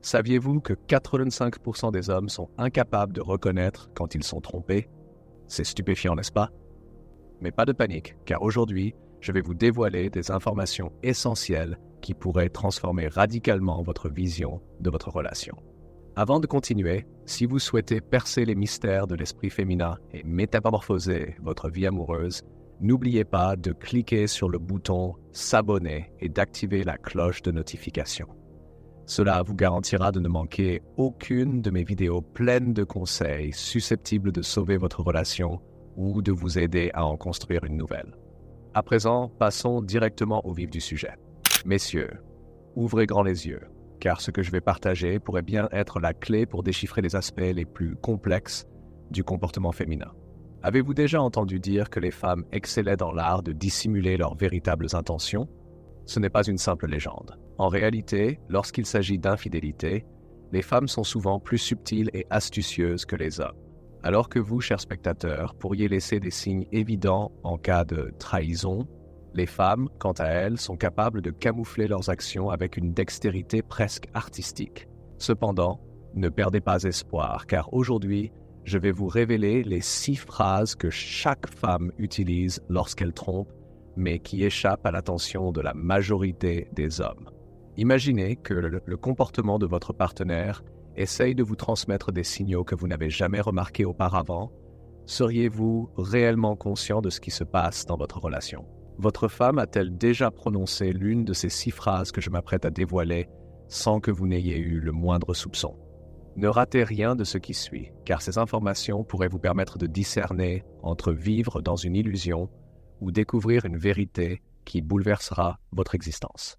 Saviez-vous que 85% des hommes sont incapables de reconnaître quand ils sont trompés? C'est stupéfiant, n'est-ce pas? Mais pas de panique, car aujourd'hui, je vais vous dévoiler des informations essentielles qui pourraient transformer radicalement votre vision de votre relation. Avant de continuer, si vous souhaitez percer les mystères de l'esprit féminin et métamorphoser votre vie amoureuse, n'oubliez pas de cliquer sur le bouton « S'abonner » et d'activer la cloche de notification. Cela vous garantira de ne manquer aucune de mes vidéos pleines de conseils susceptibles de sauver votre relation ou de vous aider à en construire une nouvelle. À présent, passons directement au vif du sujet. Messieurs, ouvrez grand les yeux, car ce que je vais partager pourrait bien être la clé pour déchiffrer les aspects les plus complexes du comportement féminin. Avez-vous déjà entendu dire que les femmes excellaient dans l'art de dissimuler leurs véritables intentions? Ce n'est pas une simple légende. En réalité, lorsqu'il s'agit d'infidélité, les femmes sont souvent plus subtiles et astucieuses que les hommes. Alors que vous, chers spectateurs, pourriez laisser des signes évidents en cas de trahison, les femmes, quant à elles, sont capables de camoufler leurs actions avec une dextérité presque artistique. Cependant, ne perdez pas espoir, car aujourd'hui, je vais vous révéler les 6 phrases que chaque femme utilise lorsqu'elle trompe, mais qui échappent à l'attention de la majorité des hommes. Imaginez que le comportement de votre partenaire essaye de vous transmettre des signaux que vous n'avez jamais remarqués auparavant. Seriez-vous réellement conscient de ce qui se passe dans votre relation? Votre femme a-t-elle déjà prononcé l'une de ces 6 phrases que je m'apprête à dévoiler sans que vous n'ayez eu le moindre soupçon? Ne ratez rien de ce qui suit, car ces informations pourraient vous permettre de discerner entre vivre dans une illusion ou découvrir une vérité qui bouleversera votre existence.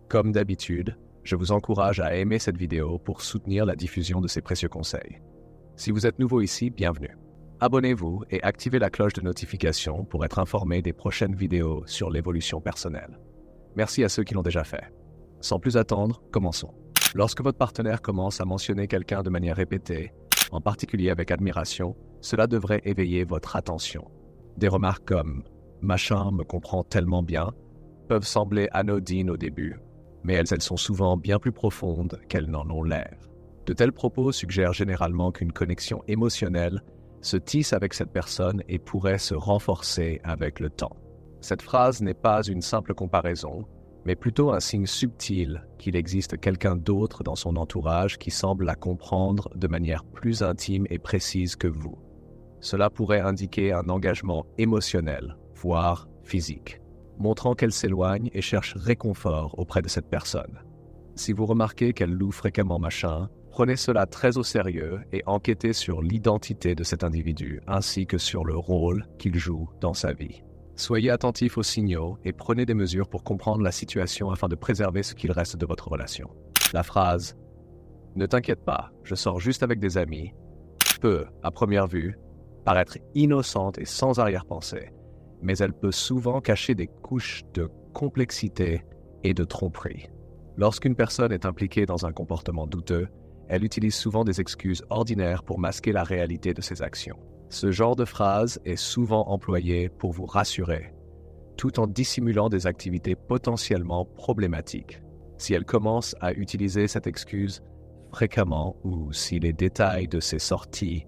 Comme d'habitude, je vous encourage à aimer cette vidéo pour soutenir la diffusion de ces précieux conseils. Si vous êtes nouveau ici, bienvenue. Abonnez-vous et activez la cloche de notification pour être informé des prochaines vidéos sur l'évolution personnelle. Merci à ceux qui l'ont déjà fait. Sans plus attendre, commençons. Lorsque votre partenaire commence à mentionner quelqu'un de manière répétée, en particulier avec admiration, cela devrait éveiller votre attention. Des remarques comme « machin me comprend tellement bien » peuvent sembler anodines au début, mais elles sont souvent bien plus profondes qu'elles n'en ont l'air. De tels propos suggèrent généralement qu'une connexion émotionnelle se tisse avec cette personne et pourrait se renforcer avec le temps. Cette phrase n'est pas une simple comparaison, mais plutôt un signe subtil qu'il existe quelqu'un d'autre dans son entourage qui semble la comprendre de manière plus intime et précise que vous. Cela pourrait indiquer un engagement émotionnel, voire physique, montrant qu'elle s'éloigne et cherche réconfort auprès de cette personne. Si vous remarquez qu'elle loue fréquemment machin, prenez cela très au sérieux et enquêtez sur l'identité de cet individu ainsi que sur le rôle qu'il joue dans sa vie. Soyez attentif aux signaux et prenez des mesures pour comprendre la situation afin de préserver ce qu'il reste de votre relation. La phrase « Ne t'inquiète pas, je sors juste avec des amis » peut, à première vue, paraître innocente et sans arrière-pensée, mais elle peut souvent cacher des couches de complexité et de tromperie. Lorsqu'une personne est impliquée dans un comportement douteux, elle utilise souvent des excuses ordinaires pour masquer la réalité de ses actions. Ce genre de phrase est souvent employé pour vous rassurer, tout en dissimulant des activités potentiellement problématiques. Si elle commence à utiliser cette excuse fréquemment ou si les détails de ses sorties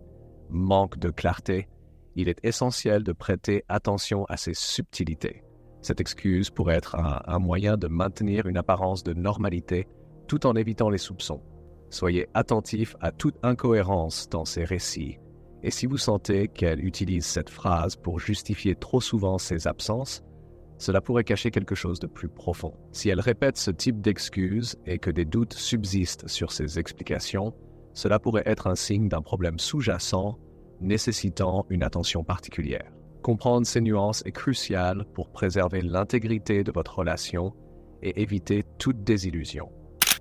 manquent de clarté, il est essentiel de prêter attention à ces subtilités. Cette excuse pourrait être un moyen de maintenir une apparence de normalité tout en évitant les soupçons. Soyez attentif à toute incohérence dans ses récits, et si vous sentez qu'elle utilise cette phrase pour justifier trop souvent ses absences, cela pourrait cacher quelque chose de plus profond. Si elle répète ce type d'excuses et que des doutes subsistent sur ses explications, cela pourrait être un signe d'un problème sous-jacent nécessitant une attention particulière. Comprendre ces nuances est crucial pour préserver l'intégrité de votre relation et éviter toute désillusion.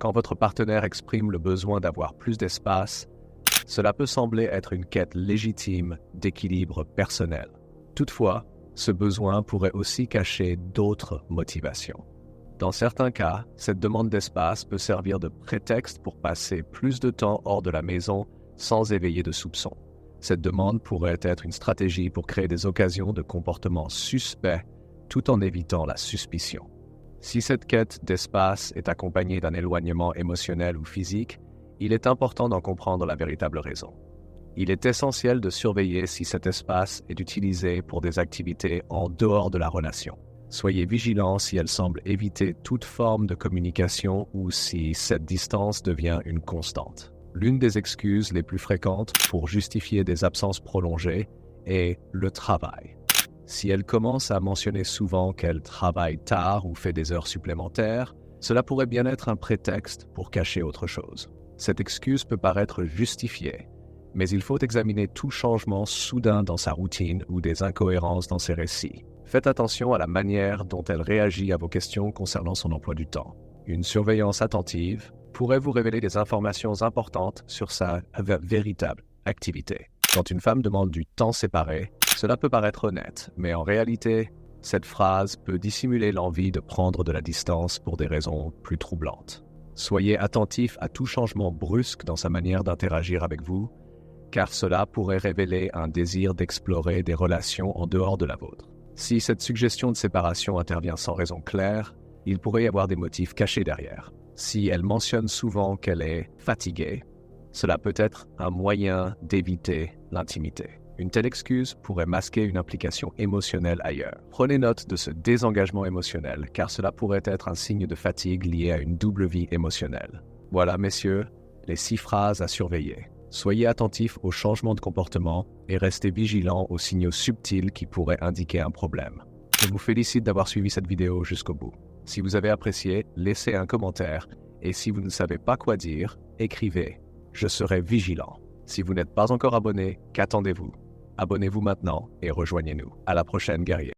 Quand votre partenaire exprime le besoin d'avoir plus d'espace, cela peut sembler être une quête légitime d'équilibre personnel. Toutefois, ce besoin pourrait aussi cacher d'autres motivations. Dans certains cas, cette demande d'espace peut servir de prétexte pour passer plus de temps hors de la maison sans éveiller de soupçons. Cette demande pourrait être une stratégie pour créer des occasions de comportements suspects tout en évitant la suspicion. Si cette quête d'espace est accompagnée d'un éloignement émotionnel ou physique, il est important d'en comprendre la véritable raison. Il est essentiel de surveiller si cet espace est utilisé pour des activités en dehors de la relation. Soyez vigilant si elle semble éviter toute forme de communication ou si cette distance devient une constante. L'une des excuses les plus fréquentes pour justifier des absences prolongées est le travail. Si elle commence à mentionner souvent qu'elle travaille tard ou fait des heures supplémentaires, cela pourrait bien être un prétexte pour cacher autre chose. Cette excuse peut paraître justifiée, mais il faut examiner tout changement soudain dans sa routine ou des incohérences dans ses récits. Faites attention à la manière dont elle réagit à vos questions concernant son emploi du temps. Une surveillance attentive pourrait vous révéler des informations importantes sur sa véritable activité. Quand une femme demande du temps séparé, cela peut paraître honnête, mais en réalité, cette phrase peut dissimuler l'envie de prendre de la distance pour des raisons plus troublantes. Soyez attentif à tout changement brusque dans sa manière d'interagir avec vous, car cela pourrait révéler un désir d'explorer des relations en dehors de la vôtre. Si cette suggestion de séparation intervient sans raison claire, il pourrait y avoir des motifs cachés derrière. Si elle mentionne souvent qu'elle est fatiguée, cela peut être un moyen d'éviter l'intimité. Une telle excuse pourrait masquer une implication émotionnelle ailleurs. Prenez note de ce désengagement émotionnel, car cela pourrait être un signe de fatigue lié à une double vie émotionnelle. Voilà, messieurs, les 6 phrases à surveiller. Soyez attentifs aux changements de comportement et restez vigilants aux signaux subtils qui pourraient indiquer un problème. Je vous félicite d'avoir suivi cette vidéo jusqu'au bout. Si vous avez apprécié, laissez un commentaire et si vous ne savez pas quoi dire, écrivez. Je serai vigilant. Si vous n'êtes pas encore abonné, qu'attendez-vous? Abonnez-vous maintenant et rejoignez-nous. À la prochaine, guerriers.